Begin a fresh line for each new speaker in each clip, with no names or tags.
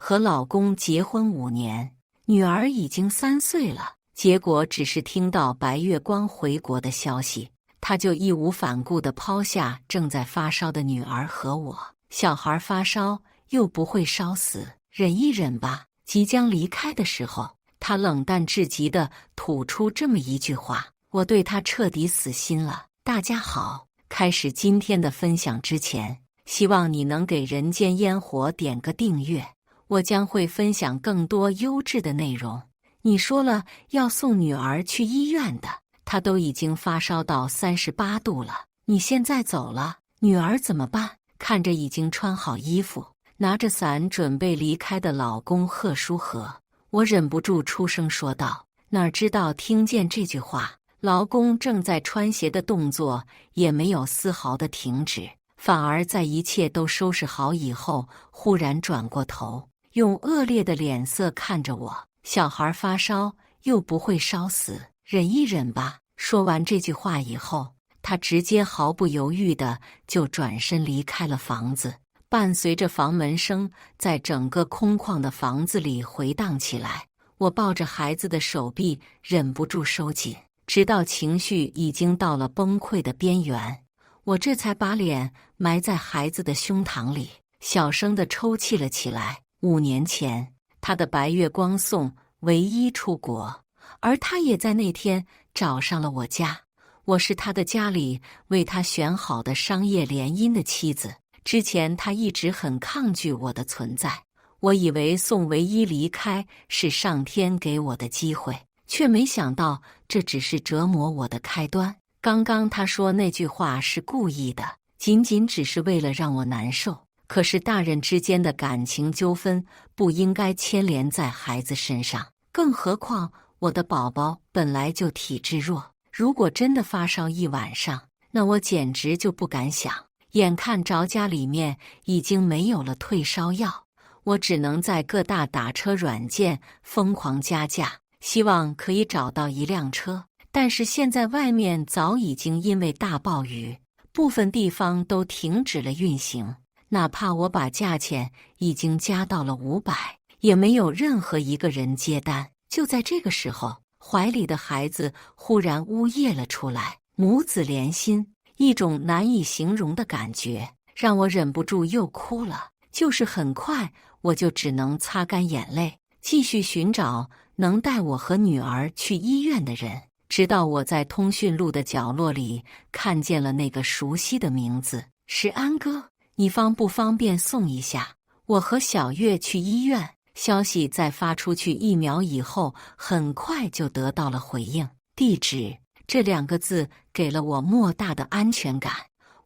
和老公结婚5年，女儿已经3岁了。结果只是听到白月光回国的消息，他就义无反顾地抛下正在发烧的女儿和我。小孩发烧又不会烧死，忍一忍吧。即将离开的时候，他冷淡至极地吐出这么一句话，我对他彻底死心了。大家好，开始今天的分享之前，希望你能给人间烟火点个订阅，我将会分享更多优质的内容。你说了要送女儿去医院的，她都已经发烧到38度了，你现在走了，女儿怎么办？看着已经穿好衣服，拿着伞准备离开的老公贺书和，我忍不住出声说道。哪知道听见这句话，老公正在穿鞋的动作也没有丝毫的停止，反而在一切都收拾好以后，忽然转过头，用恶劣的脸色看着我。小孩发烧又不会烧死，忍一忍吧。说完这句话以后，他直接毫不犹豫地就转身离开了房子，伴随着房门声在整个空旷的房子里回荡起来。我抱着孩子的手臂忍不住收紧，直到情绪已经到了崩溃的边缘，我这才把脸埋在孩子的胸膛里，小声地抽泣了起来。5年前，他的白月光送唯一出国，而他也在那天找上了我家。我是他的家里为他选好的商业联姻的妻子。之前他一直很抗拒我的存在，我以为送唯一离开是上天给我的机会，却没想到这只是折磨我的开端。刚刚他说那句话是故意的，仅仅只是为了让我难受。可是大人之间的感情纠纷不应该牵连在孩子身上，更何况我的宝宝本来就体质弱，如果真的发烧一晚上，那我简直就不敢想。眼看着家里面已经没有了退烧药，我只能在各大打车软件疯狂加价，希望可以找到一辆车。但是现在外面早已经因为大暴雨，部分地方都停止了运行。哪怕我把价钱已经加到了500，也没有任何一个人接单。就在这个时候，怀里的孩子忽然呜咽了出来，母子连心，一种难以形容的感觉，让我忍不住又哭了。就是很快，我就只能擦干眼泪，继续寻找能带我和女儿去医院的人，直到我在通讯录的角落里看见了那个熟悉的名字，是安哥。你方不方便送一下我和小月去医院？消息在发出去1秒以后，很快就得到了回应。地址这2个字给了我莫大的安全感，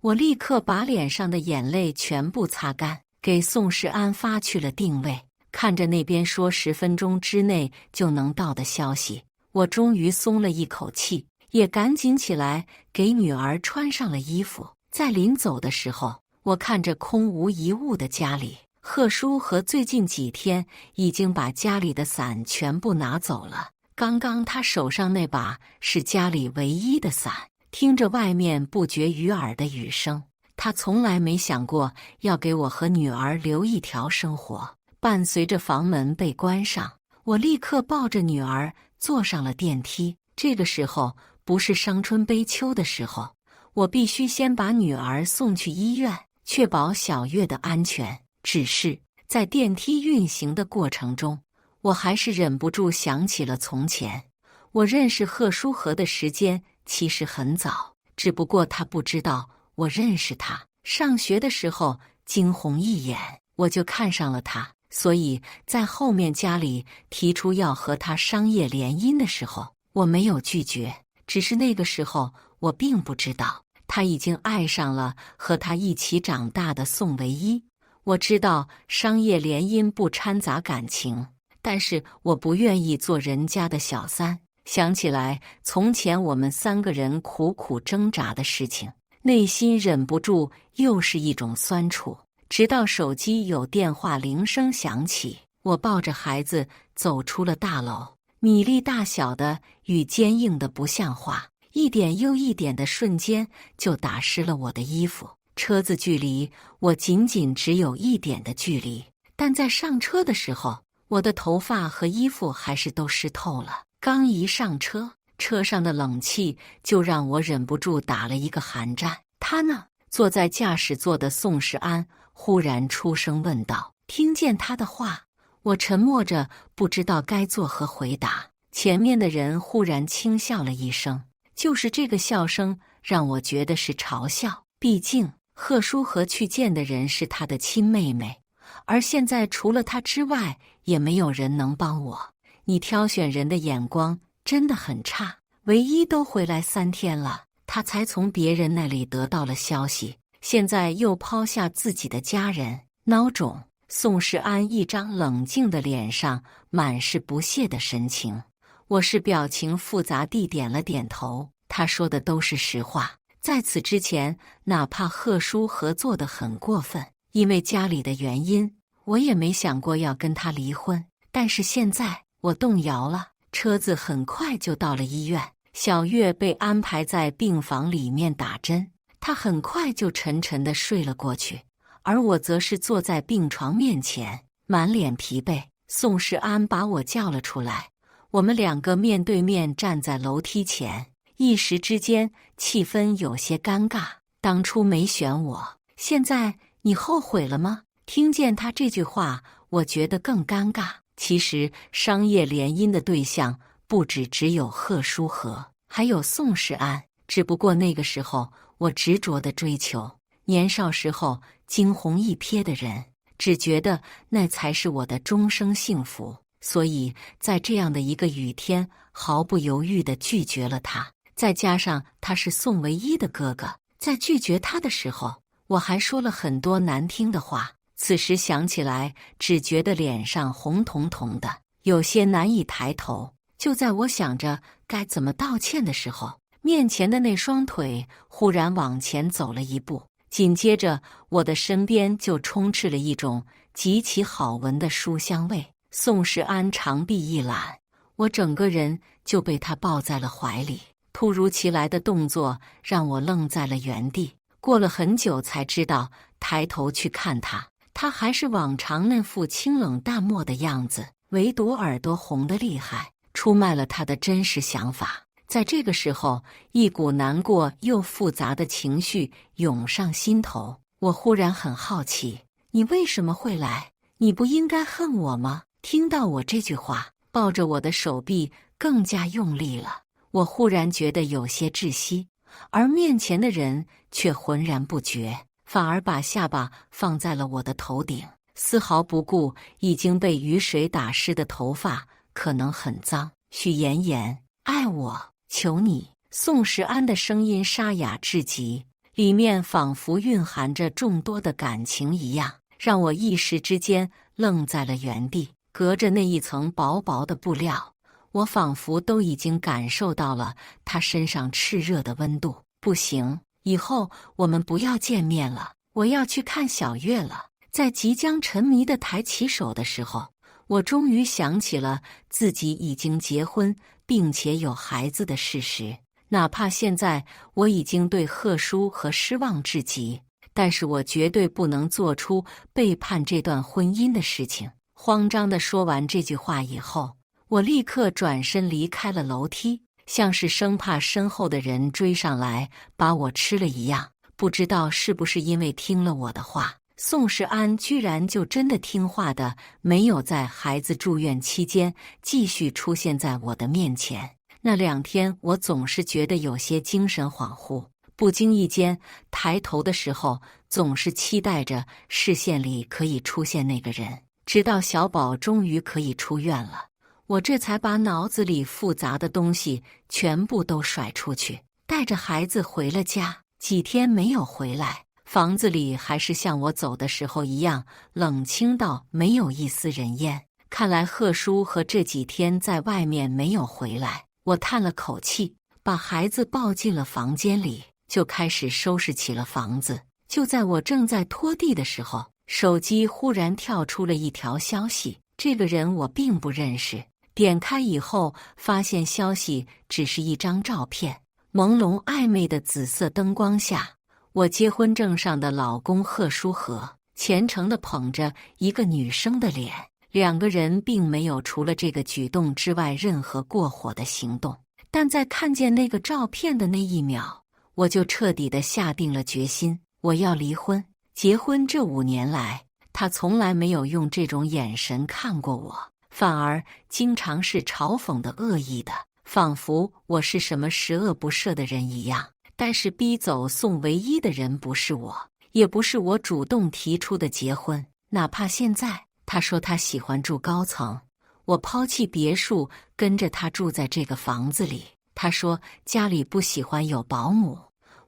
我立刻把脸上的眼泪全部擦干，给宋世安发去了定位。看着那边说10分钟之内就能到的消息，我终于松了一口气，也赶紧起来给女儿穿上了衣服。在临走的时候，我看着空无一物的家里，贺书和最近几天已经把家里的伞全部拿走了。刚刚他手上那把是家里唯一的伞。听着外面不绝于耳的雨声，他从来没想过要给我和女儿留一条生活。伴随着房门被关上，我立刻抱着女儿坐上了电梯。这个时候不是伤春悲秋的时候，我必须先把女儿送去医院，确保小月的安全。只是在电梯运行的过程中，我还是忍不住想起了从前。我认识贺书和的时间其实很早，只不过他不知道我认识他。上学的时候惊鸿一眼，我就看上了他，所以在后面家里提出要和他商业联姻的时候，我没有拒绝。只是那个时候我并不知道他已经爱上了和他一起长大的宋唯一。我知道商业联姻不掺杂感情，但是我不愿意做人家的小三。想起来从前我们3个人苦苦挣扎的事情，内心忍不住又是一种酸楚。直到手机有电话铃声响起，我抱着孩子走出了大楼。米粒大小的雨坚硬的不像话，一点又一点的瞬间就打湿了我的衣服。车子距离我仅仅只有1点的距离，但在上车的时候，我的头发和衣服还是都湿透了。刚一上车，车上的冷气就让我忍不住打了一个寒战。他呢，坐在驾驶座的宋世安忽然出声问道。听见他的话，我沉默着，不知道该作何回答。前面的人忽然轻笑了一声，就是这个笑声让我觉得是嘲笑。毕竟贺书和去见的人是他的亲妹妹，而现在除了他之外，也没有人能帮我。你挑选人的眼光真的很差。唯一都回来3天了，他才从别人那里得到了消息，现在又抛下自己的家人，孬种。宋世安一张冷静的脸上满是不屑的神情。我是表情复杂地点了点头，他说的都是实话。在此之前，哪怕贺书合作得很过分，因为家里的原因，我也没想过要跟他离婚。但是现在我动摇了。车子很快就到了医院，小月被安排在病房里面打针，她很快就沉沉地睡了过去，而我则是坐在病床面前，满脸疲惫。宋世安把我叫了出来，我们2个面对面站在楼梯前，一时之间气氛有些尴尬。当初没选我，现在你后悔了吗？听见他这句话，我觉得更尴尬。其实商业联姻的对象不只有贺书和，还有宋世安，只不过那个时候我执着的追求，年少时候惊鸿一瞥的人，只觉得那才是我的终生幸福，所以在这样的一个雨天，毫不犹豫地拒绝了他。再加上他是宋唯一的哥哥，在拒绝他的时候，我还说了很多难听的话。此时想起来，只觉得脸上红彤彤的，有些难以抬头。就在我想着该怎么道歉的时候，面前的那双腿忽然往前走了一步，紧接着我的身边就充斥了一种极其好闻的书香味。宋世安长臂一揽，我整个人就被他抱在了怀里。突如其来的动作让我愣在了原地，过了很久才知道，抬头去看他，他还是往常那副清冷淡漠的样子，唯独耳朵红得厉害，出卖了他的真实想法。在这个时候，一股难过又复杂的情绪涌上心头。我忽然很好奇，你为什么会来？你不应该恨我吗？听到我这句话，抱着我的手臂更加用力了。我忽然觉得有些窒息，而面前的人却浑然不觉，反而把下巴放在了我的头顶，丝毫不顾已经被雨水打湿的头发可能很脏。许妍妍，爱我，求你。宋世安的声音沙哑至极，里面仿佛蕴含着众多的感情一样，让我一时之间愣在了原地。隔着那一层薄薄的布料，我仿佛都已经感受到了他身上炽热的温度。不行，以后我们不要见面了，我要去看小月了。在即将沉迷的抬起手的时候，我终于想起了自己已经结婚并且有孩子的事实。哪怕现在我已经对贺书和失望至极，但是我绝对不能做出背叛这段婚姻的事情。慌张地说完这句话以后，我立刻转身离开了楼梯，像是生怕身后的人追上来把我吃了一样。不知道是不是因为听了我的话，宋世安居然就真的听话的，没有在孩子住院期间继续出现在我的面前。那2天我总是觉得有些精神恍惚，不经意间抬头的时候，总是期待着视线里可以出现那个人。直到小宝终于可以出院了，我这才把脑子里复杂的东西全部都甩出去，带着孩子回了家。几天没有回来，房子里还是像我走的时候一样冷清到没有一丝人烟。看来贺叔和这几天在外面没有回来。我叹了口气，把孩子抱进了房间里，就开始收拾起了房子。就在我正在拖地的时候，手机忽然跳出了一条消息，这个人我并不认识。点开以后，发现消息只是一张照片，朦胧暧昧的紫色灯光下，我结婚证上的老公贺书和虔诚地捧着一个女生的脸。两个人并没有除了这个举动之外任何过火的行动，但在看见那个照片的那一秒，我就彻底地下定了决心，我要离婚。结婚这5年来，他从来没有用这种眼神看过我，反而经常是嘲讽的、恶意的，仿佛我是什么十恶不赦的人一样。但是逼走宋唯一的人不是我，也不是我主动提出的结婚。哪怕现在他说他喜欢住高层，我抛弃别墅跟着他住在这个房子里。他说家里不喜欢有保姆，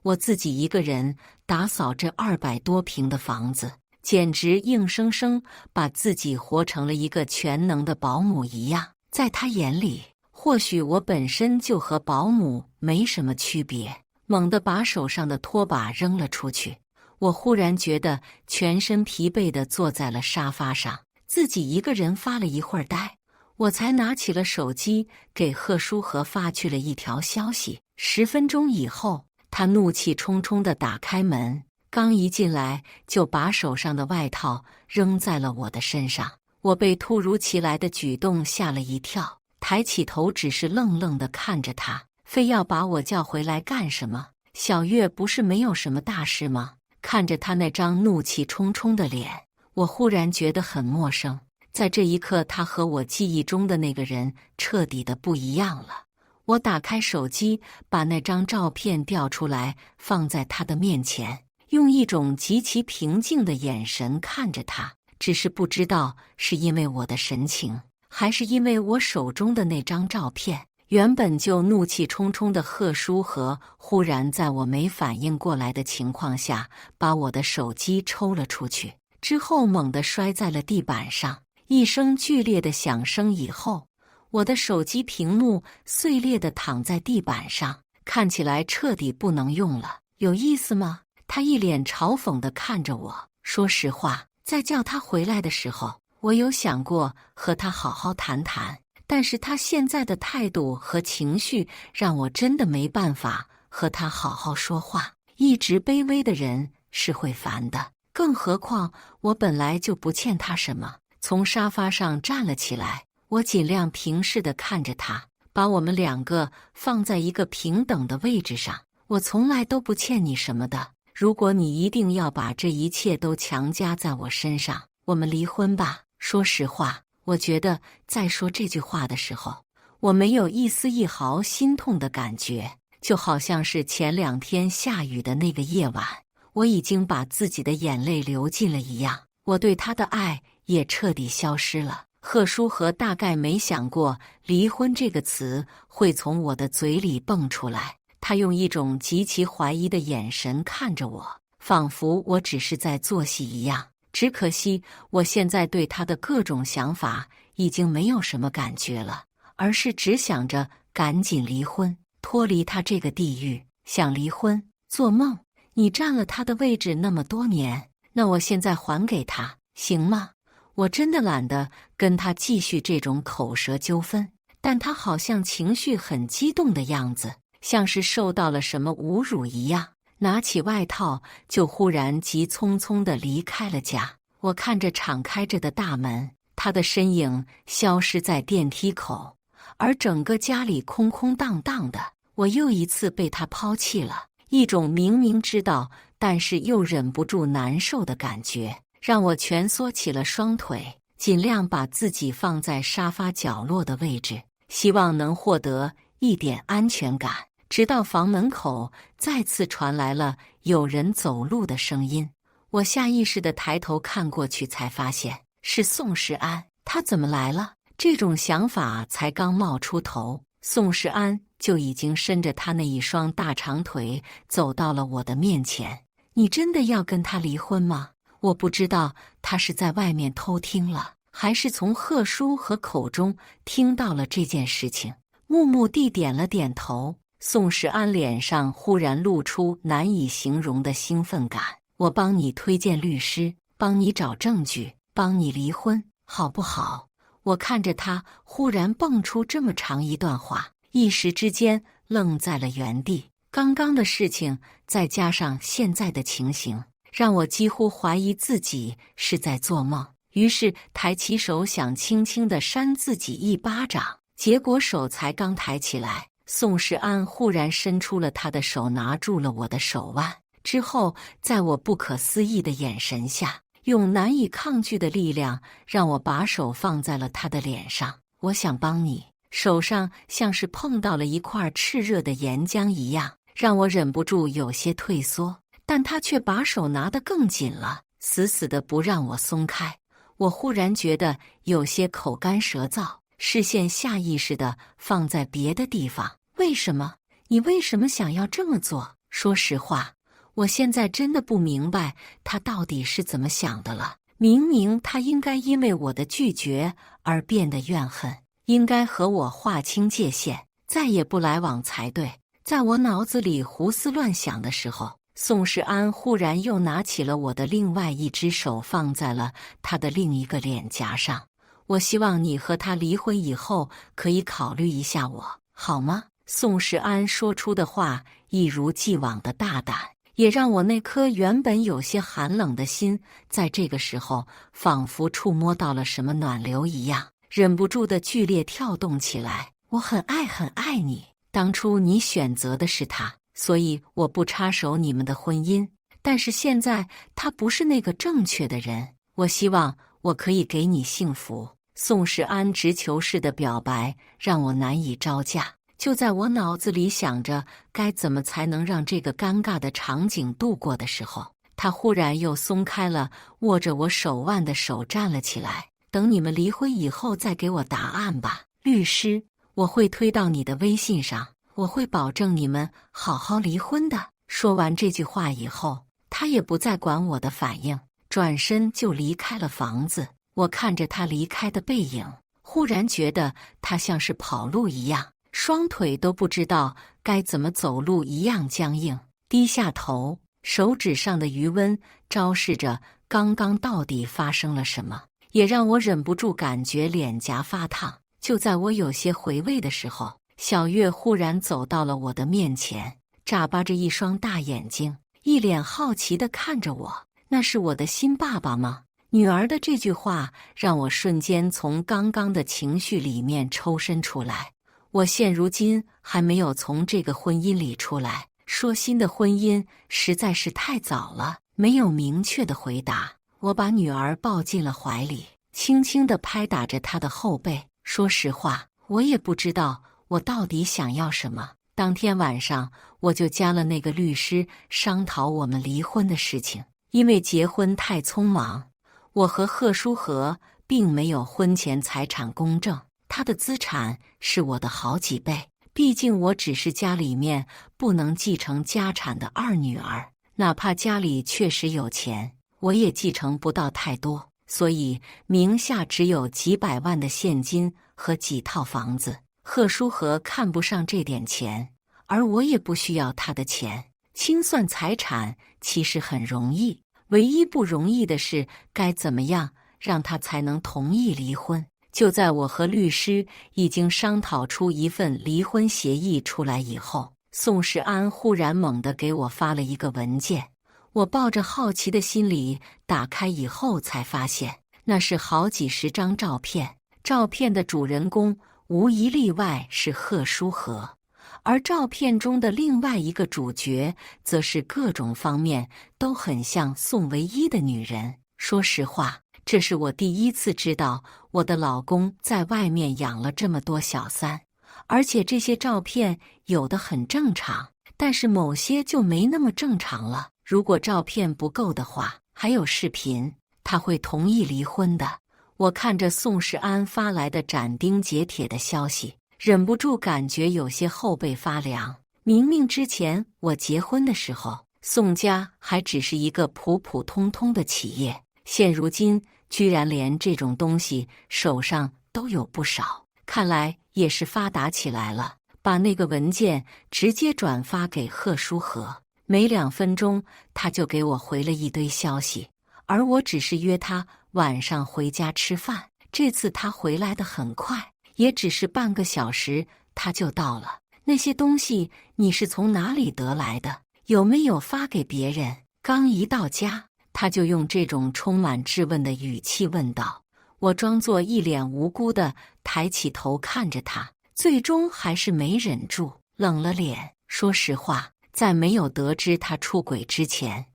我自己一个人打扫这200多平的房子，简直硬生生把自己活成了一个全能的保姆一样。在他眼里，或许我本身就和保姆没什么区别。猛地把手上的拖把扔了出去，我忽然觉得全身疲惫地坐在了沙发上，自己一个人发了一会儿呆，我才拿起了手机给贺书和发去了一条消息。10分钟以后，他怒气冲冲地打开门，刚一进来就把手上的外套扔在了我的身上。我被突如其来的举动吓了一跳，抬起头只是愣愣地看着他，非要把我叫回来干什么？小月不是没有什么大事吗？看着他那张怒气冲冲的脸，我忽然觉得很陌生。在这一刻，他和我记忆中的那个人彻底的不一样了。我打开手机，把那张照片调出来，放在他的面前，用一种极其平静的眼神看着他。只是不知道是因为我的神情，还是因为我手中的那张照片，原本就怒气冲冲的贺书和忽然在我没反应过来的情况下，把我的手机抽了出去，之后猛地摔在了地板上。一声剧烈的响声以后，我的手机屏幕碎裂地躺在地板上，看起来彻底不能用了。有意思吗？他一脸嘲讽地看着我。说实话，在叫他回来的时候，我有想过和他好好谈谈，但是他现在的态度和情绪让我真的没办法和他好好说话。一直卑微的人是会烦的，更何况我本来就不欠他什么。从沙发上站了起来，我尽量平视地看着他，把我们2个放在一个平等的位置上。我从来都不欠你什么的，如果你一定要把这一切都强加在我身上，我们离婚吧。说实话，我觉得在说这句话的时候，我没有一丝一毫心痛的感觉，就好像是前2天下雨的那个夜晚，我已经把自己的眼泪流尽了一样。我对他的爱也彻底消失了。贺书和大概没想过离婚这个词会从我的嘴里蹦出来，他用一种极其怀疑的眼神看着我，仿佛我只是在做戏一样。只可惜我现在对他的各种想法已经没有什么感觉了，而是只想着赶紧离婚，脱离他这个地狱。想离婚？做梦！你占了他的位置那么多年，那我现在还给他，行吗？我真的懒得跟他继续这种口舌纠纷，但他好像情绪很激动的样子，像是受到了什么侮辱一样，拿起外套就忽然急匆匆地离开了家。我看着敞开着的大门，他的身影消失在电梯口，而整个家里空空荡荡的。我又一次被他抛弃了，一种明明知道但是又忍不住难受的感觉，让我蜷缩起了双腿，尽量把自己放在沙发角落的位置，希望能获得一点安全感。直到房门口再次传来了有人走路的声音，我下意识地抬头看过去，才发现是宋时安。他怎么来了？这种想法才刚冒出头，宋时安就已经伸着他那一双大长腿走到了我的面前。你真的要跟他离婚吗？我不知道他是在外面偷听了，还是从贺书和口中听到了这件事情。木木地点了点头。宋时安脸上忽然露出难以形容的兴奋感。我帮你推荐律师，帮你找证据，帮你离婚，好不好？我看着他忽然蹦出这么长一段话，一时之间愣在了原地。刚刚的事情再加上现在的情形，让我几乎怀疑自己是在做梦。于是抬起手想轻轻地扇自己一巴掌，结果手才刚抬起来，宋世安忽然伸出了他的手，拿住了我的手腕。之后，在我不可思议的眼神下，用难以抗拒的力量，让我把手放在了他的脸上。我想帮你，手上像是碰到了一块炽热的岩浆一样，让我忍不住有些退缩。但他却把手拿得更紧了，死死的不让我松开。我忽然觉得有些口干舌燥，视线下意识地放在别的地方。为什么？你为什么想要这么做？说实话，我现在真的不明白他到底是怎么想的了。明明他应该因为我的拒绝而变得怨恨，应该和我划清界限，再也不来往才对。在我脑子里胡思乱想的时候，宋世安忽然又拿起了我的另外一只手，放在了他的另一个脸颊上。我希望你和他离婚以后，可以考虑一下我，好吗？宋世安说出的话一如既往的大胆，也让我那颗原本有些寒冷的心，在这个时候仿佛触摸到了什么暖流一样，忍不住的剧烈跳动起来。我很爱你，当初你选择的是他，所以我不插手你们的婚姻，但是现在他不是那个正确的人，我希望我可以给你幸福。宋世安直球式的表白让我难以招架，就在我脑子里想着该怎么才能让这个尴尬的场景度过的时候，他忽然又松开了握着我手腕的手，站了起来。等你们离婚以后再给我答案吧，律师，我会推到你的微信上，我会保证你们好好离婚的。说完这句话以后，他也不再管我的反应，转身就离开了房子。我看着他离开的背影，忽然觉得他像是跑路一样，双腿都不知道该怎么走路一样僵硬。低下头，手指上的余温昭示着刚刚到底发生了什么，也让我忍不住感觉脸颊发烫。就在我有些回味的时候，小月忽然走到了我的面前，眨巴着一双大眼睛，一脸好奇地看着我。那是我的新爸爸吗？女儿的这句话让我瞬间从刚刚的情绪里面抽身出来。我现如今还没有从这个婚姻里出来，说新的婚姻实在是太早了，没有明确的回答。我把女儿抱进了怀里，轻轻地拍打着她的后背。说实话，我也不知道我到底想要什么。当天晚上，我就加了那个律师，商讨我们离婚的事情。因为结婚太匆忙，我和贺书和并没有婚前财产公证，他的资产是我的好几倍。毕竟我只是家里面不能继承家产的二女儿，哪怕家里确实有钱，我也继承不到太多，所以名下只有几百万的现金和几套房子。贺书和看不上这点钱，而我也不需要他的钱。清算财产其实很容易，唯一不容易的是该怎么样让他才能同意离婚。就在我和律师已经商讨出一份离婚协议出来以后，宋世安忽然猛地给我发了一个文件。我抱着好奇的心理打开以后，才发现那是好几十张照片，照片的主人公无一例外是贺书和，而照片中的另外一个主角则是各种方面都很像宋唯一的女人。说实话，这是我第一次知道我的老公在外面养了这么多小三，而且这些照片有的很正常，但是某些就没那么正常了。如果照片不够的话，还有视频，他会同意离婚的。我看着宋世安发来的斩钉截铁的消息，忍不住感觉有些后背发凉。明明之前我结婚的时候，宋家还只是一个普普通通的企业，现如今居然连这种东西手上都有不少，看来也是发达起来了。把那个文件直接转发给贺书和，没2分钟他就给我回了一堆消息，而我只是约他晚上回家吃饭。这次他回来的很快，也只是半个小时他就到了。那些东西你是从哪里得来的？有没有发给别人？刚一到家，他就用这种充满质问的语气问道。我装作一脸无辜的抬起头看着他，最终还是没忍住，冷了脸。说实话，在没有得知他出轨之前，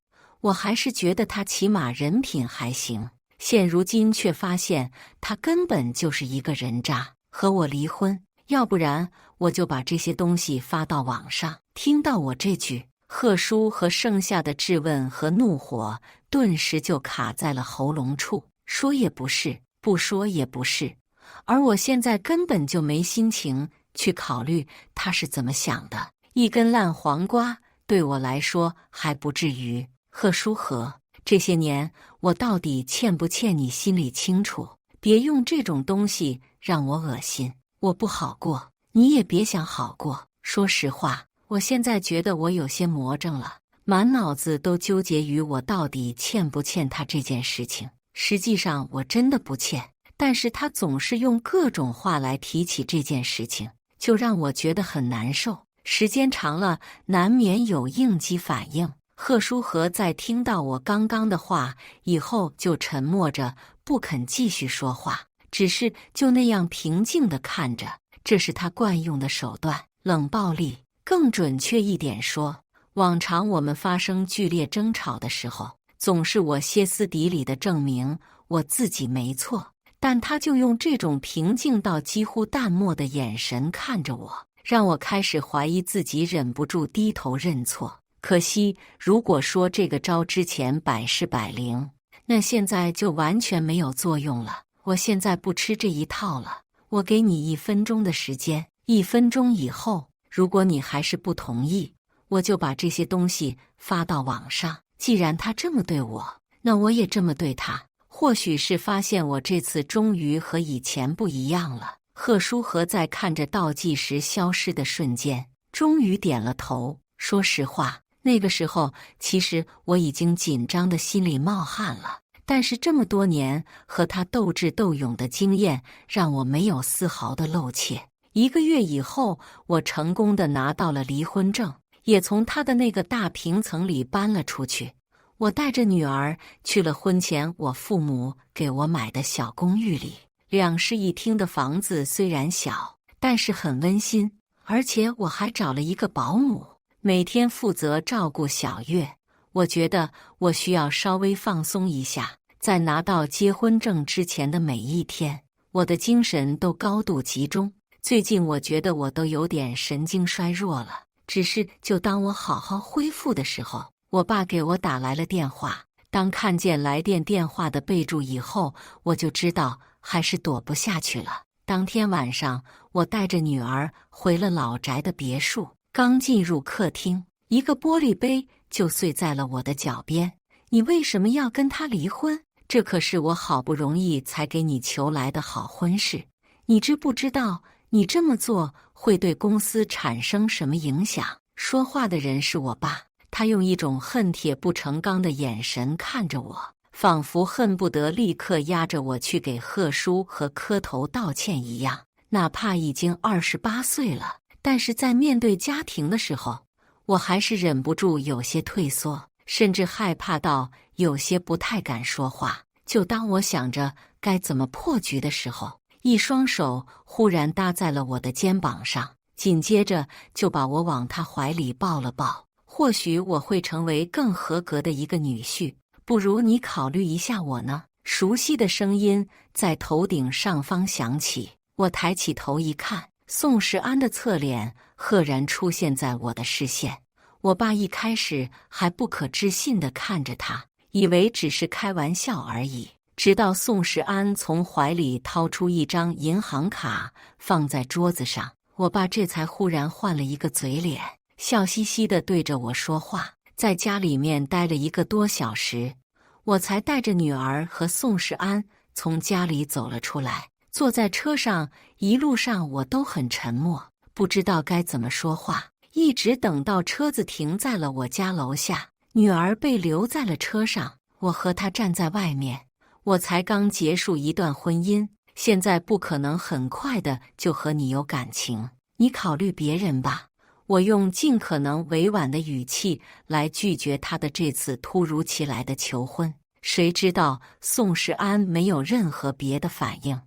我还是觉得他起码人品还行。现如今却发现他根本就是一个人渣，和我离婚，要不然我就把这些东西发到网上。听到我这句，贺叔和剩下的质问和怒火顿时就卡在了喉咙处，说也不是，不说也不是，而我现在根本就没心情去考虑他是怎么想的。一根烂黄瓜对我来说还不至于。贺叔和这些年我到底欠不欠你心里清楚，别用这种东西让我恶心。我不好过，你也别想好过。说实话，我现在觉得我有些魔怔了，满脑子都纠结于我到底欠不欠他这件事情。实际上我真的不欠，但是他总是用各种话来提起这件事情，就让我觉得很难受。时间长了，难免有应激反应。贺书和在听到我刚刚的话以后，就沉默着，不肯继续说话，只是就那样平静地看着。这是他惯用的手段，冷暴力。更准确一点说，往常我们发生剧烈争吵的时候，总是我歇斯底里地证明我自己没错，但他就用这种平静到几乎淡漠的眼神看着我，让我开始怀疑自己，忍不住低头认错。可惜，如果说这个招之前百试百灵，那现在就完全没有作用了。我现在不吃这一套了，我给你1分钟的时间，1分钟以后，如果你还是不同意，我就把这些东西发到网上。既然他这么对我，那我也这么对他。或许是发现我这次终于和以前不一样了，贺书和在看着倒计时消失的瞬间，终于点了头。说实话，那个时候其实我已经紧张的心里冒汗了，但是这么多年和他斗智斗勇的经验让我没有丝毫的露怯。1个月以后，我成功的拿到了离婚证，也从他的那个大平层里搬了出去。我带着女儿去了婚前我父母给我买的小公寓里，2室1厅的房子虽然小，但是很温馨，而且我还找了一个保姆，每天负责照顾小月。我觉得我需要稍微放松一下，在拿到结婚证之前的每一天，我的精神都高度集中。最近我觉得我都有点神经衰弱了，只是就当我好好恢复的时候，我爸给我打来了电话。当看见来电电话的备注以后，我就知道还是躲不下去了。当天晚上，我带着女儿回了老宅的别墅，刚进入客厅，一个玻璃杯就碎在了我的脚边。你为什么要跟他离婚？这可是我好不容易才给你求来的好婚事，你知不知道你这么做会对公司产生什么影响？说话的人是我爸，他用一种恨铁不成钢的眼神看着我，仿佛恨不得立刻压着我去给贺叔和磕头道歉一样。哪怕已经28岁了，但是在面对家庭的时候，我还是忍不住有些退缩，甚至害怕到有些不太敢说话。就当我想着该怎么破局的时候，一双手忽然搭在了我的肩膀上，紧接着就把我往他怀里抱了抱。或许我会成为更合格的一个女婿，不如你考虑一下我呢？熟悉的声音在头顶上方响起，我抬起头一看，宋时安的侧脸赫然出现在我的视线。我爸一开始还不可置信地看着他，以为只是开玩笑而已，直到宋时安从怀里掏出一张银行卡放在桌子上，我爸这才忽然换了一个嘴脸，笑嘻嘻地对着我说话。在家里面待了1个多小时，我才带着女儿和宋时安从家里走了出来。坐在车上，一路上我都很沉默，不知道该怎么说话，一直等到车子停在了我家楼下，女儿被留在了车上，我和她站在外面。我才刚结束一段婚姻，现在不可能很快的就和你有感情，你考虑别人吧。我用尽可能委婉的语气来拒绝他的这次突如其来的求婚。谁知道宋世安没有任何别的反应，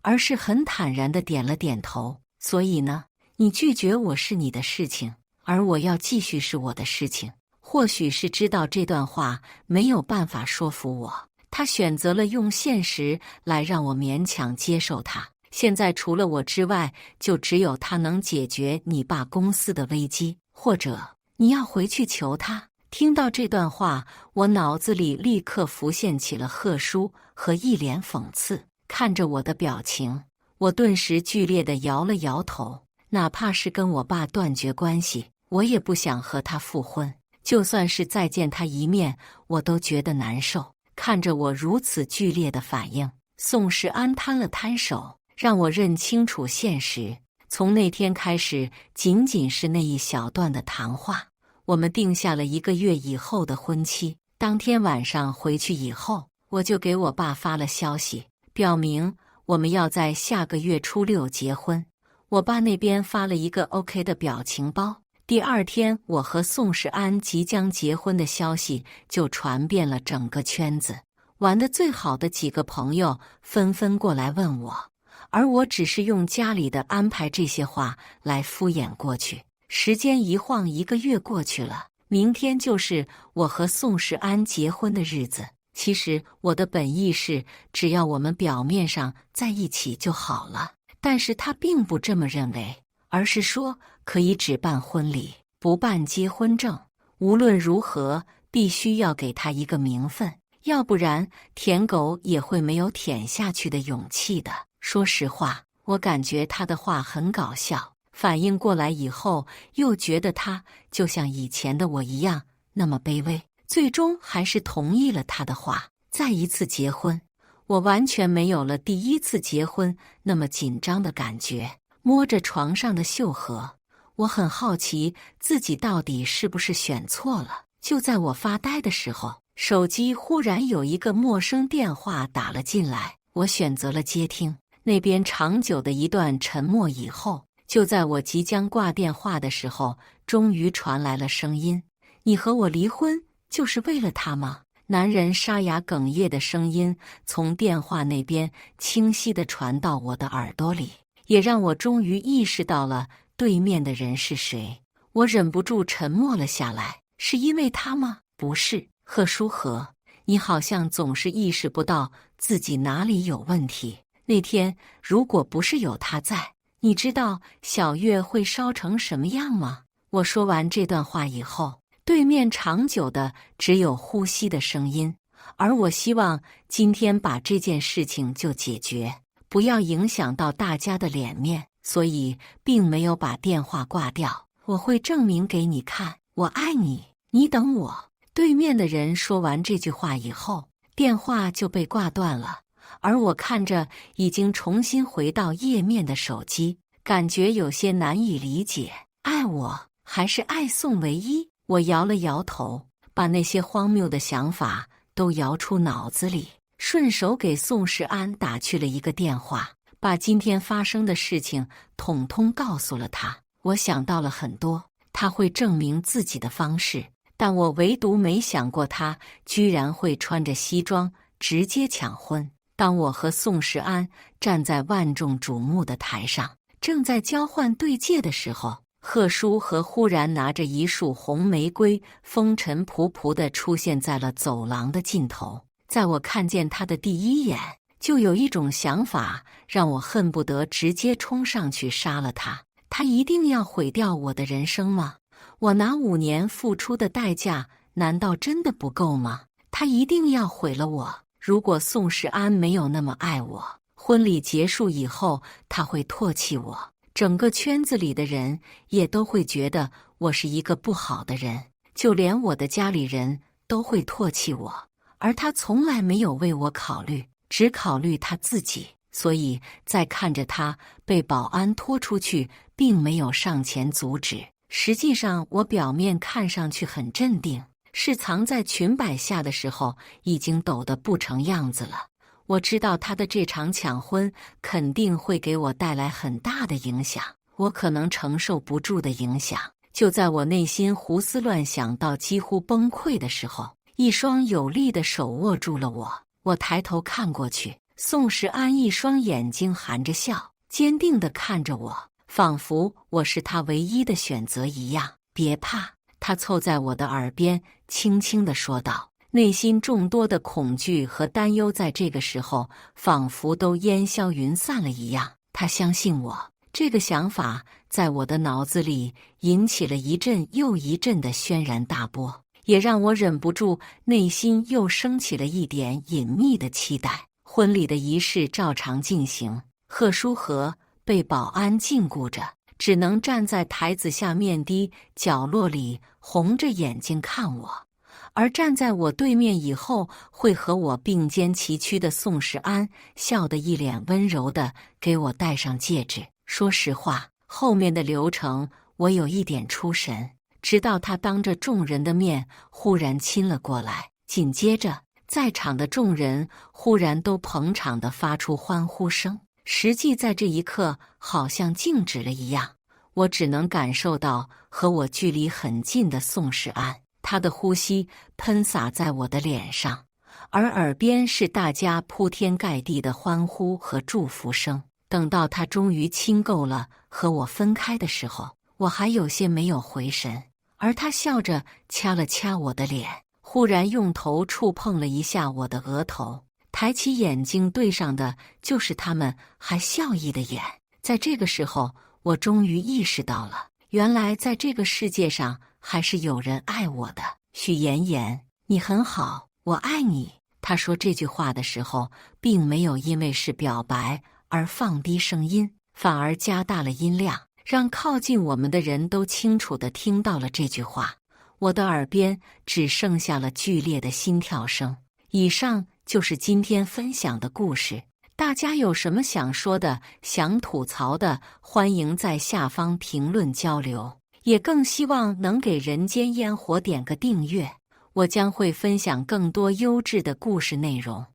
而是很坦然地点了点头。所以呢，你拒绝我是你的事情，而我要继续是我的事情。或许是知道这段话没有办法说服我，他选择了用现实来让我勉强接受他。现在除了我之外，就只有他能解决你爸公司的危机，或者你要回去求他。听到这段话，我脑子里立刻浮现起了贺叔和一脸讽刺。看着我的表情，我顿时剧烈地摇了摇头。哪怕是跟我爸断绝关系，我也不想和他复婚。就算是再见他一面，我都觉得难受。看着我如此剧烈的反应，宋世安摊了摊手，让我认清楚现实。从那天开始，仅仅是那一小段的谈话，我们定下了1个月以后的婚期。当天晚上回去以后，我就给我爸发了消息，表明我们要在下个月初6结婚。我爸那边发了一个 OK 的表情包。第二天，我和宋世安即将结婚的消息就传遍了整个圈子。玩得最好的几个朋友纷纷过来问我，而我只是用家里的安排这些话来敷衍过去。时间一晃1个月过去了，明天就是我和宋世安结婚的日子。其实我的本意是，只要我们表面上在一起就好了，但是他并不这么认为，而是说可以只办婚礼，不办结婚证。无论如何，必须要给他一个名分，要不然舔狗也会没有舔下去的勇气的。说实话，我感觉他的话很搞笑，反应过来以后，又觉得他就像以前的我一样那么卑微。最终还是同意了他的话，再一次结婚。我完全没有了第一次结婚那么紧张的感觉。摸着床上的绣盒，我很好奇自己到底是不是选错了。就在我发呆的时候，手机忽然有一个陌生电话打了进来，我选择了接听。那边长久的一段沉默以后，就在我即将挂电话的时候，终于传来了声音：“你和我离婚就是为了他吗？”男人沙哑哽咽的声音从电话那边清晰地传到我的耳朵里，也让我终于意识到了对面的人是谁。我忍不住沉默了下来。是因为他吗？不是，贺书和，你好像总是意识不到自己哪里有问题。那天如果不是有他在，你知道小月会烧成什么样吗？我说完这段话以后，对面长久的只有呼吸的声音，而我希望今天把这件事情就解决，不要影响到大家的脸面，所以并没有把电话挂掉。我会证明给你看，我爱你，你等我。对面的人说完这句话以后，电话就被挂断了，而我看着已经重新回到页面的手机，感觉有些难以理解。爱我还是爱宋唯一？我摇了摇头，把那些荒谬的想法都摇出脑子里，顺手给宋世安打去了一个电话，把今天发生的事情统统告诉了他。我想到了很多他会证明自己的方式，但我唯独没想过他居然会穿着西装直接抢婚。当我和宋世安站在万众瞩目的台上，正在交换对戒的时候，贺书和忽然拿着一束红玫瑰，风尘仆仆地出现在了走廊的尽头。在我看见他的第一眼，就有一种想法，让我恨不得直接冲上去杀了他。他一定要毁掉我的人生吗？我拿5年付出的代价，难道真的不够吗？他一定要毁了我。如果宋世安没有那么爱我，婚礼结束以后，他会唾弃我。整个圈子里的人也都会觉得我是一个不好的人，就连我的家里人都会唾弃我。而他从来没有为我考虑，只考虑他自己。所以在看着他被保安拖出去，并没有上前阻止。实际上我表面看上去很镇定，是藏在裙摆下的时候已经抖得不成样子了。我知道他的这场抢婚肯定会给我带来很大的影响，我可能承受不住的影响。就在我内心胡思乱想到几乎崩溃的时候，一双有力的手握住了我。我抬头看过去，宋时安一双眼睛含着笑，坚定地看着我，仿佛我是他唯一的选择一样。别怕，他凑在我的耳边轻轻地说道。内心众多的恐惧和担忧在这个时候仿佛都烟消云散了一样。他相信我，这个想法在我的脑子里引起了一阵又一阵的轩然大波，也让我忍不住内心又升起了一点隐秘的期待。婚礼的仪式照常进行，贺书和被保安禁锢着，只能站在台子下面的角落里红着眼睛看我。而站在我对面以后会和我并肩齐驱的宋时安笑得一脸温柔地给我戴上戒指。说实话，后面的流程我有一点出神，直到他当着众人的面忽然亲了过来，紧接着在场的众人忽然都捧场地发出欢呼声，实际在这一刻好像静止了一样。我只能感受到和我距离很近的宋时安，他的呼吸喷洒在我的脸上，而耳边是大家铺天盖地的欢呼和祝福声。等到他终于亲够了和我分开的时候，我还有些没有回神，而他笑着掐了掐我的脸，忽然用头触碰了一下我的额头，抬起眼睛对上的就是他们还笑意的眼。在这个时候，我终于意识到了，原来在这个世界上还是有人爱我的。许妍妍，你很好，我爱你。他说这句话的时候，并没有因为是表白而放低声音，反而加大了音量，让靠近我们的人都清楚地听到了这句话。我的耳边只剩下了剧烈的心跳声。以上就是今天分享的故事，大家有什么想说的、想吐槽的，欢迎在下方评论交流。也更希望能给人间烟火点个订阅，我将会分享更多优质的故事内容。